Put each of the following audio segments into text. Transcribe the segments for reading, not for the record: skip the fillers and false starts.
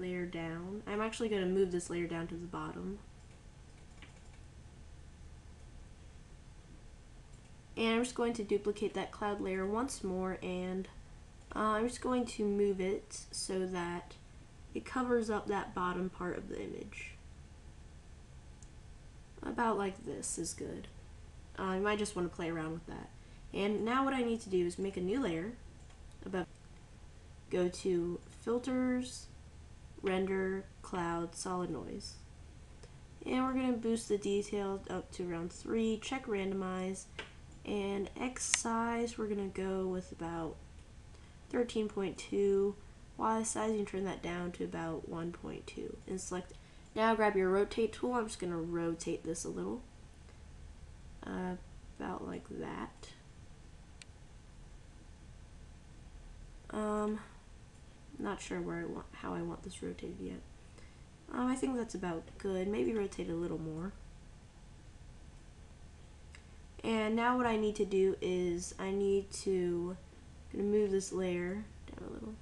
layer down. I'm actually going to move this layer down to the bottom. And I'm just going to duplicate that cloud layer once more, and I'm just going to move it so that it covers up that bottom part of the image. About like this is good. You might just want to play around with that. And now what I need to do is make a new layer. Go to Filters, Render, Cloud, Solid Noise. And we're going to boost the detail up to around 3, check Randomize, and X size we're going to go with about 13.2. Y size, you can turn that down to about 1.2. And select. Now grab your rotate tool. I'm just going to rotate this a little. About like that. Not sure how I want this rotated yet. I think that's about good. Maybe rotate a little more. And now what I need to do is I'm going to move this layer down a little.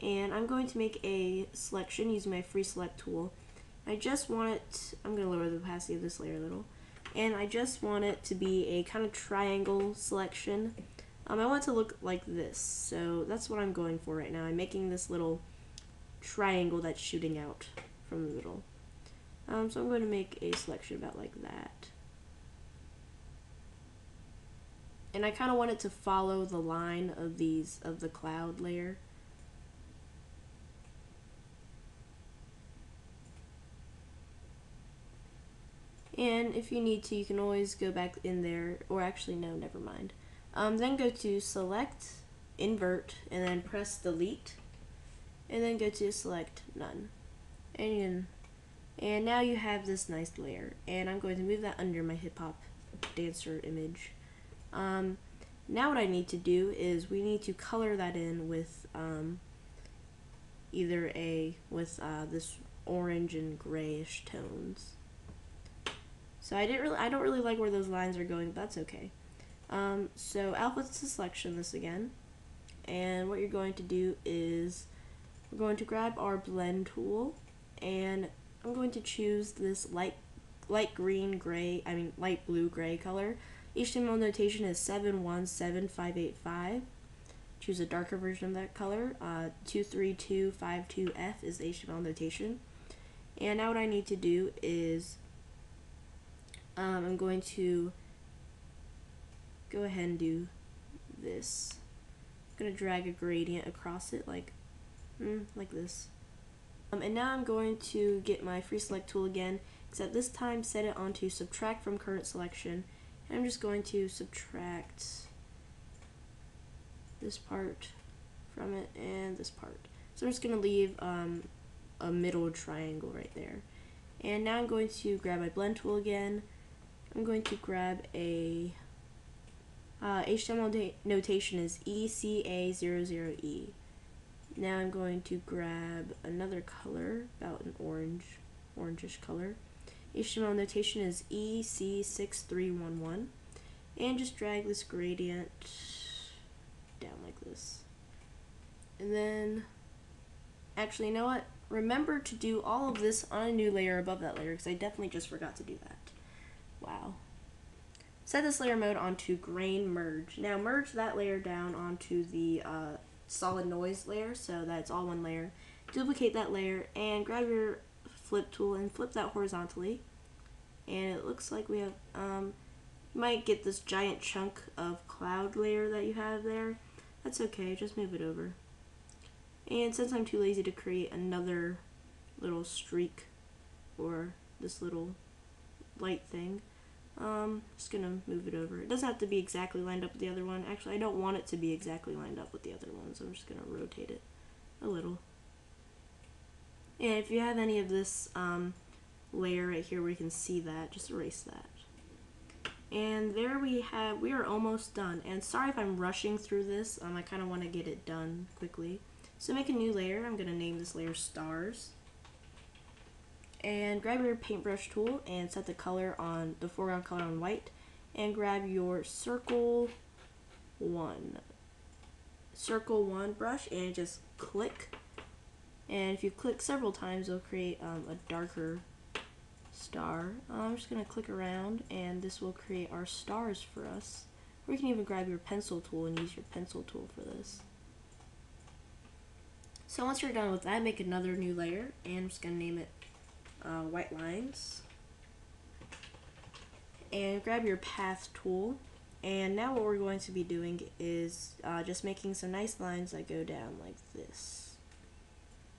And I'm going to make a selection using my free select tool. I just want it, I'm going to lower the opacity of this layer a little. And I just want it to be a kind of triangle selection. I want it to look like this, so that's what I'm going for right now. I'm making this little triangle that's shooting out from the middle. So I'm going to make a selection about like that. And I kind of want it to follow the line of the cloud layer. And if you need to, you can always go back in there, or actually no, never mind. Then go to Select, Invert, and then press Delete, and then go to Select None. And now you have this nice layer, and I'm going to move that under my hip hop dancer image. Now what I need to do is we need to color that in with this orange and grayish tones. So I don't really like where those lines are going, but that's okay. So alpha to selection this again, and what you're going to do is we're going to grab our blend tool, and I'm going to choose this light blue gray color. HTML notation is 717585. Choose a darker version of that color. 23252F is the HTML notation. And now what I need to do is I'm going to go ahead and do this. I'm going to drag a gradient across it like this. And now I'm going to get my free select tool again, except this time set it onto subtract from current selection. And I'm just going to subtract this part from it and this part. So I'm just going to leave a middle triangle right there. And now I'm going to grab my blend tool again. I'm going to grab a HTML notation is ECA00E. Now I'm going to grab another color, about an orangish color. HTML notation is EC6311. And just drag this gradient down like this. And then, actually, you know what? Remember to do all of this on a new layer above that layer, because I definitely just forgot to do that. Wow. Set this layer mode onto grain merge. Now merge that layer down onto the solid noise layer so that it's all one layer. Duplicate that layer and grab your flip tool and flip that horizontally. And it looks like we have, you might get this giant chunk of cloud layer that you have there. That's okay, just move it over. And since I'm too lazy to create another little streak or this little light thing, just gonna move it over. It doesn't have to be exactly lined up with the other one. Actually, I don't want it to be exactly lined up with the other one, so I'm just gonna rotate it a little. And if you have any of this layer right here where you can see that, just erase that. And there we are almost done. And sorry if I'm rushing through this, I kind of want to get it done quickly. So make a new layer. I'm gonna name this layer Stars. And grab your paintbrush tool and set the color on the foreground color on white, and grab your circle one brush and just click, And if you click several times, it'll create a darker star. I'm just going to click around, and this will create our stars for us. Or you can even grab your pencil tool and use your pencil tool for this. So once you're done with that, make another new layer, and I'm just going to name it white lines. And grab your path tool, and now what we're going to be doing is just making some nice lines that go down like this.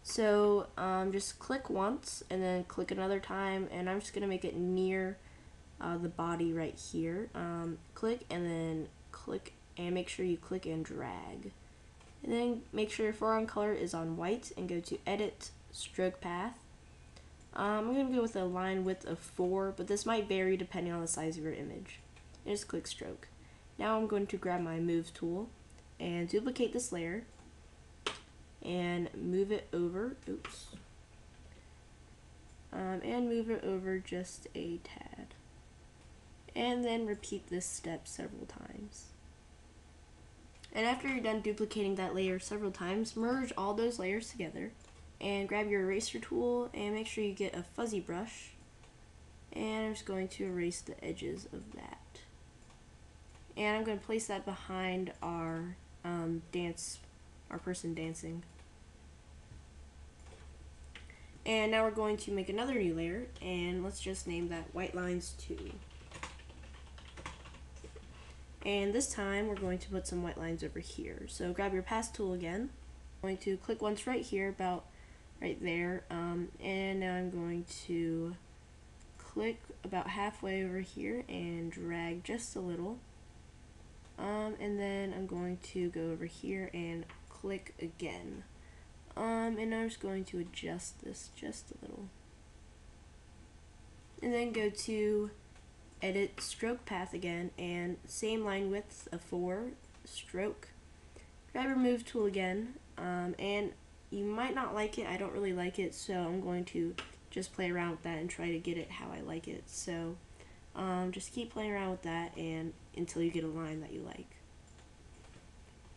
So just click once and then click another time, and I'm just going to make it near the body right here. Click and then click, and make sure you click and drag. And then make sure your foreground color is on white and go to Edit, Stroke Path. I'm going to go with a line width of 4, but this might vary depending on the size of your image. And just click Stroke. Now I'm going to grab my Move tool and duplicate this layer and move it over, and move it over just a tad. And then repeat this step several times. And after you're done duplicating that layer several times, merge all those layers together and grab your eraser tool and make sure you get a fuzzy brush, and I'm just going to erase the edges of that. And I'm going to place that behind our person dancing. And now we're going to make another new layer, and let's just name that White Lines 2. And this time we're going to put some white lines over here. So grab your path tool again. I'm going to click once right here, about right there, and now I'm going to click about halfway over here and drag just a little, and then I'm going to go over here and click again, and I'm just going to adjust this just a little, and then go to Edit, Stroke Path again, and same line width of 4, stroke. Grab your Move tool again, and you might not like it. I don't really like it, so I'm going to just play around with that and try to get it how I like it. So just keep playing around with that and until you get a line that you like.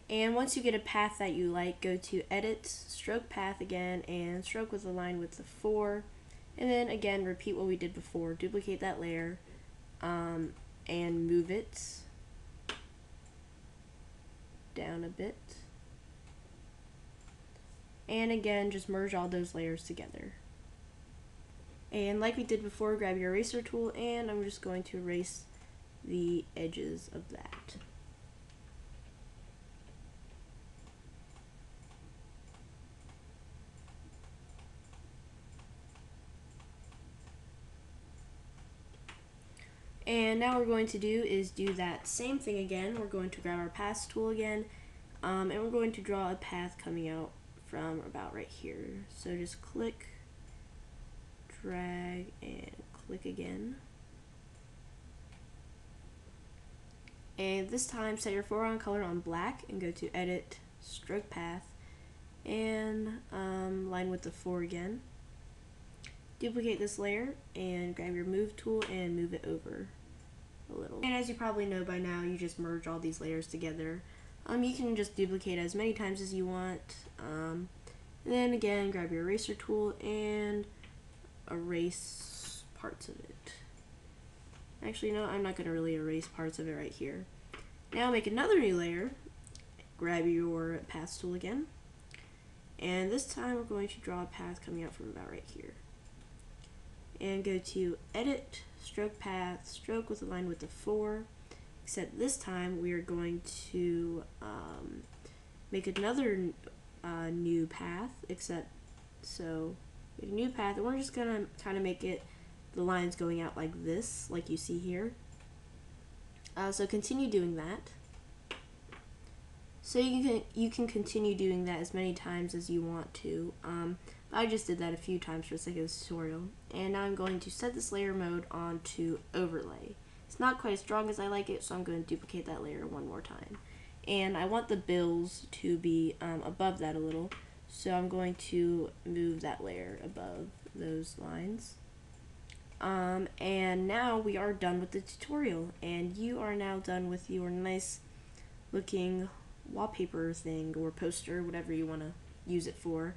And once you get a path that you like, go to Edit, Stroke Path again, and stroke with a line width of 4. And then again, repeat what we did before. Duplicate that layer and move it down a bit. And again, just merge all those layers together. And like we did before, grab your eraser tool, and I'm just going to erase the edges of that. And now what we're going to do is do that same thing again. We're going to grab our path tool again, and we're going to draw a path coming out from about right here. So just click, drag, and click again. And this time set your foreground color on black and go to Edit, Stroke Path, and line width of 4 again. Duplicate this layer and grab your Move tool and move it over a little. And as you probably know by now, you just merge all these layers together. You can just duplicate as many times as you want. And then again, grab your eraser tool and erase parts of it. Actually, no, I'm not going to really erase parts of it right here. Now make another new layer. Grab your path tool again. And this time we're going to draw a path coming out from about right here. And go to Edit, Stroke Path, stroke with a line width of 4. Except this time we are going to make another new path. So make a new path, and we're just gonna kind of make it the lines going out like this, like you see here. So continue doing that. So you can continue doing that as many times as you want to. I just did that a few times for the sake of this tutorial. And now I'm going to set this layer mode on to overlay. It's not quite as strong as I like it, so I'm going to duplicate that layer one more time. And I want the bills to be above that a little, so I'm going to move that layer above those lines. And now we are done with the tutorial, and you are now done with your nice looking wallpaper thing or poster, whatever you want to use it for.